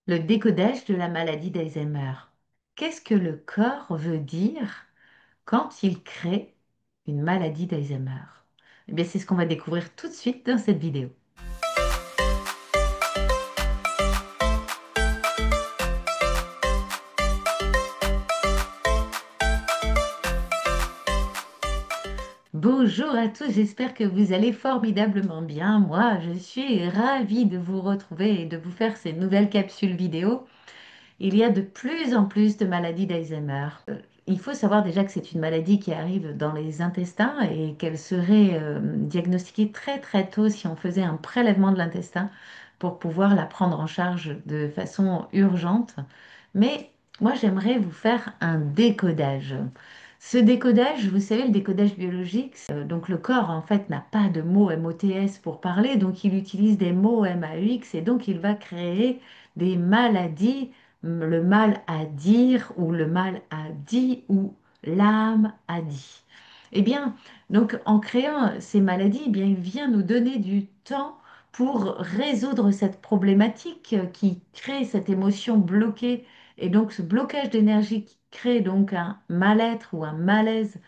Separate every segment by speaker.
Speaker 1: Le décodage de la maladie d'Alzheimer. Qu'est-ce que le corps veut dire quand il crée une maladie d'Alzheimer? Eh bien, c'est ce qu'on va découvrir tout de suite dans cette vidéo. Bonjour à tous, j'espère que vous allez formidablement bien. Moi, je suis ravie de vous retrouver et de vous faire ces nouvelles capsules vidéo. Il y a de plus en plus de maladies d'Alzheimer. Il faut savoir déjà que c'est une maladie qui arrive dans les intestins et qu'elle serait diagnostiquée très très tôt si on faisait un prélèvement de l'intestin pour pouvoir la prendre en charge de façon urgente. Mais moi, j'aimerais vous faire un décodage. Ce décodage, vous savez, le décodage biologique, donc le corps en fait n'a pas de mots MOTS pour parler, donc il utilise des mots MAUX et donc il va créer des maladies, le mal à dire ou le mal à dit ou l'âme a dit. Eh bien, donc en créant ces maladies, eh bien, il vient nous donner du temps pour résoudre cette problématique qui crée cette émotion bloquée et donc ce blocage d'énergie qui crée donc un mal-être ou un malaise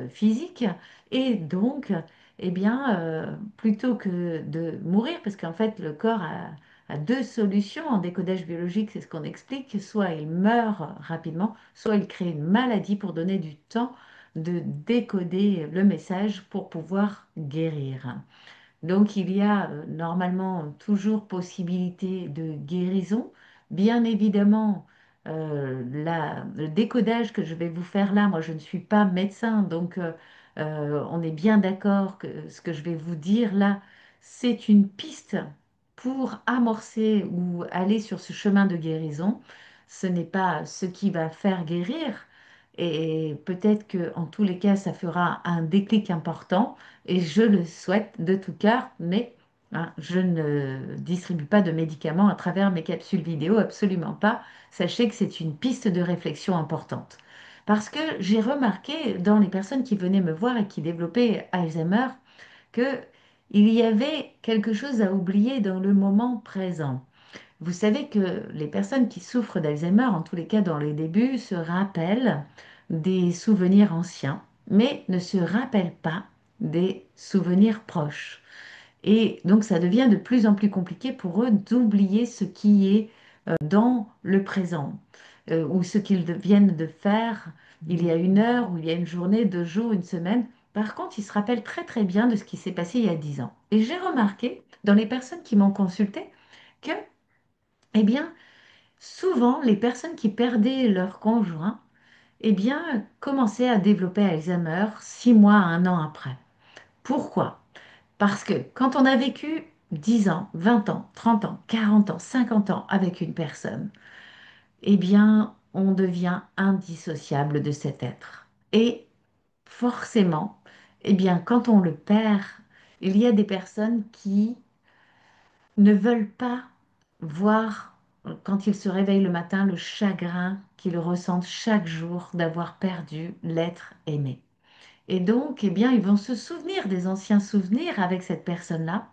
Speaker 1: physique. Et donc, eh bien, plutôt que de mourir, parce qu'en fait le corps a deux solutions en décodage biologique, c'est ce qu'on explique, soit il meurt rapidement, soit il crée une maladie pour donner du temps de décoder le message pour pouvoir guérir. Donc il y a normalement toujours possibilité de guérison. Bien évidemment, le décodage que je vais vous faire là, moi je ne suis pas médecin, donc on est bien d'accord que ce que je vais vous dire là, c'est une piste pour amorcer ou aller sur ce chemin de guérison. Ce n'est pas ce qui va faire guérir. Et peut-être que en tous les cas, ça fera un déclic important et je le souhaite de tout cœur, mais je ne distribue pas de médicaments à travers mes capsules vidéo, absolument pas. Sachez que c'est une piste de réflexion importante. Parce que j'ai remarqué dans les personnes qui venaient me voir et qui développaient Alzheimer que il y avait quelque chose à oublier dans le moment présent. Vous savez que les personnes qui souffrent d'Alzheimer, en tous les cas dans les débuts, se rappellent des souvenirs anciens, mais ne se rappellent pas des souvenirs proches. Et donc ça devient de plus en plus compliqué pour eux d'oublier ce qui est dans le présent, ou ce qu'ils viennent de faire il y a une heure, ou il y a une journée, 2 jours, une semaine. Par contre, ils se rappellent très très bien de ce qui s'est passé il y a 10 ans. Et j'ai remarqué dans les personnes qui m'ont consulté que, eh bien, souvent, les personnes qui perdaient leur conjoint, eh bien, commençaient à développer Alzheimer 6 mois à 1 an après. Pourquoi? Parce que quand on a vécu 10 ans, 20 ans, 30 ans, 40 ans, 50 ans avec une personne, eh bien, on devient indissociable de cet être. Et forcément, eh bien, quand on le perd, il y a des personnes qui ne veulent pas voir, quand ils se réveillent le matin, le chagrin qu'ils ressentent chaque jour d'avoir perdu l'être aimé. Et donc, eh bien, ils vont se souvenir des anciens souvenirs avec cette personne-là.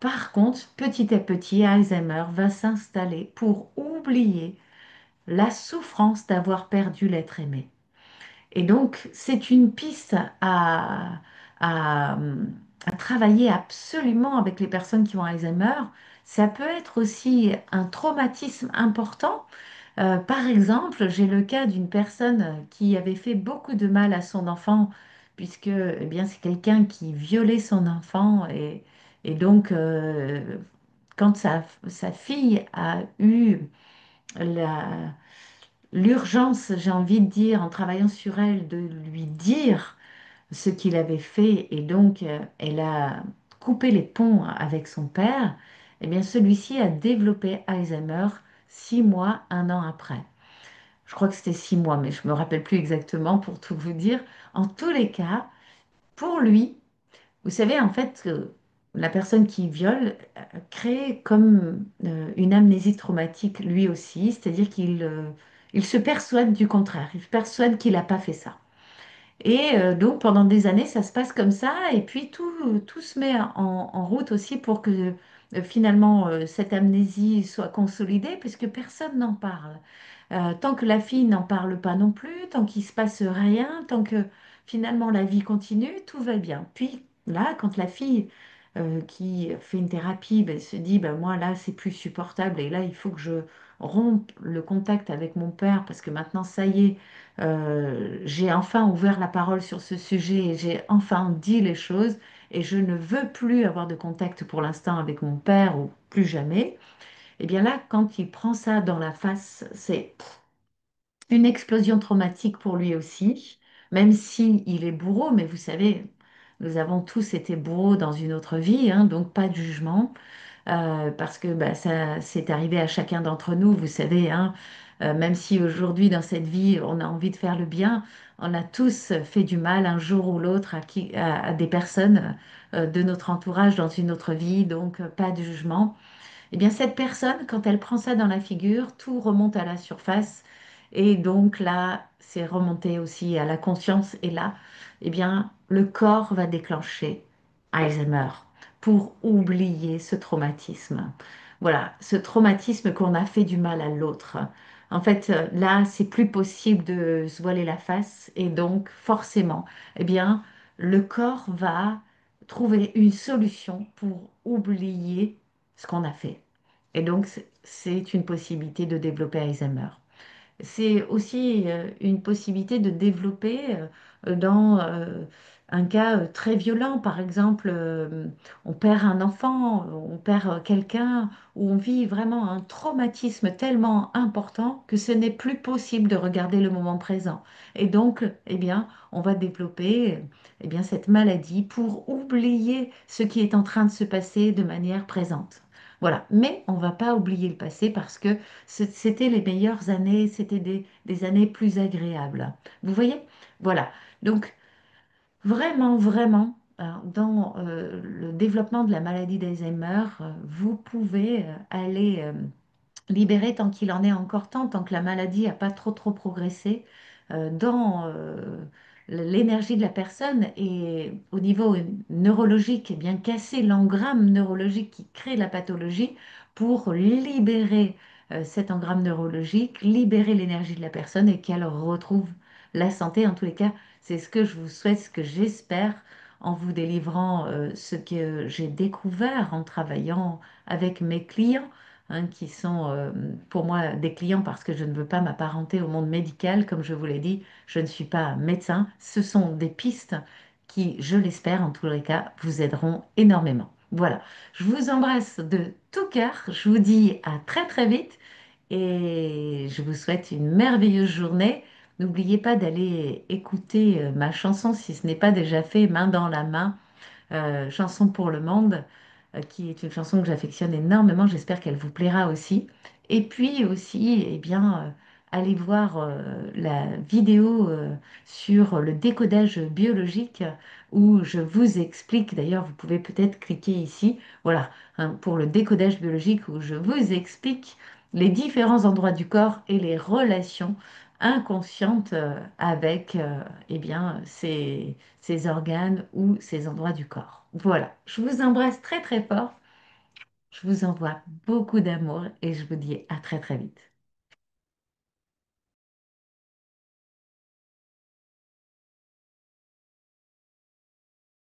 Speaker 1: Par contre, petit à petit, Alzheimer va s'installer pour oublier la souffrance d'avoir perdu l'être aimé. Et donc, c'est une piste à, à travailler absolument avec les personnes qui ont Alzheimer. Ça peut être aussi un traumatisme important. Par exemple, j'ai le cas d'une personne qui avait fait beaucoup de mal à son enfant, puisque eh bien, c'est quelqu'un qui violait son enfant. Et donc, quand sa fille a eu la, l'urgence, j'ai envie de dire, en travaillant sur elle, de lui dire ce qu'il avait fait, et donc elle a coupé les ponts avec son père, eh bien celui-ci a développé Alzheimer 6 mois, 1 an après. Je crois que c'était 6 mois, mais je me rappelle plus exactement pour tout vous dire. En tous les cas, pour lui, vous savez, en fait, la personne qui viole crée comme une amnésie traumatique lui aussi, c'est-à-dire qu'il se persuade du contraire, il se persuade qu'il n'a pas fait ça. Et donc pendant des années, ça se passe comme ça, et puis tout se met en route aussi pour que finalement cette amnésie soit consolidée, puisque personne n'en parle. Tant que la fille n'en parle pas non plus, tant qu'il se passe rien, tant que finalement la vie continue, tout va bien. Puis là, quand la fille qui fait une thérapie ben, se dit, ben, moi là, c'est plus supportable et là, il faut que je rompe le contact avec mon père parce que maintenant, ça y est, j'ai enfin ouvert la parole sur ce sujet et j'ai enfin dit les choses et je ne veux plus avoir de contact pour l'instant avec mon père ou plus jamais. Et bien là, quand il prend ça dans la face, c'est une explosion traumatique pour lui aussi, même si il est bourreau, mais vous savez, nous avons tous été bourreaux dans une autre vie, hein, donc pas de jugement, parce que bah, ça c'est arrivé à chacun d'entre nous, vous savez, hein, même si aujourd'hui dans cette vie on a envie de faire le bien, on a tous fait du mal un jour ou l'autre à des personnes de notre entourage dans une autre vie, donc pas de jugement. Eh bien, cette personne, quand elle prend ça dans la figure, tout remonte à la surface. Et donc là, c'est remonté aussi à la conscience. Et là, eh bien, le corps va déclencher Alzheimer pour oublier ce traumatisme. Voilà, ce traumatisme qu'on a fait du mal à l'autre. En fait, là, c'est plus possible de se voiler la face. Et donc, forcément, eh bien, le corps va trouver une solution pour oublier ce qu'on a fait. Et donc, c'est une possibilité de développer Alzheimer. C'est aussi une possibilité de développer dans un cas très violent. Par exemple, on perd un enfant, on perd quelqu'un, où on vit vraiment un traumatisme tellement important que ce n'est plus possible de regarder le moment présent. Et donc, eh bien, on va développer eh bien, cette maladie pour oublier ce qui est en train de se passer de manière présente. Voilà. Mais on ne va pas oublier le passé parce que c'était les meilleures années, c'était des années plus agréables. Vous voyez? Voilà. Donc, vraiment, vraiment, dans le développement de la maladie d'Alzheimer, vous pouvez aller libérer tant qu'il en est encore temps, tant que la maladie n'a pas trop progressé dans l'énergie de la personne et au niveau neurologique, eh bien casser l'engramme neurologique qui crée la pathologie pour libérer cet engramme neurologique, libérer l'énergie de la personne et qu'elle retrouve la santé. En tous les cas, c'est ce que je vous souhaite, ce que j'espère en vous délivrant ce que j'ai découvert en travaillant avec mes clients hein, qui sont pour moi des clients parce que je ne veux pas m'apparenter au monde médical. Comme je vous l'ai dit, je ne suis pas médecin. Ce sont des pistes qui, je l'espère, en tous les cas, vous aideront énormément. Voilà, je vous embrasse de tout cœur. Je vous dis à très très vite et je vous souhaite une merveilleuse journée. N'oubliez pas d'aller écouter ma chanson si ce n'est pas déjà fait, main dans la main Chanson pour le monde, qui est une chanson que j'affectionne énormément. J'espère qu'elle vous plaira aussi. Et puis aussi, eh bien, allez voir la vidéo sur le décodage biologique où je vous explique, d'ailleurs, vous pouvez peut-être cliquer ici, voilà, hein, pour le décodage biologique où je vous explique les différents endroits du corps et les relations inconscientes avec eh bien, ces organes ou ces endroits du corps. Voilà, je vous embrasse très très fort, je vous envoie beaucoup d'amour et je vous dis à très très vite.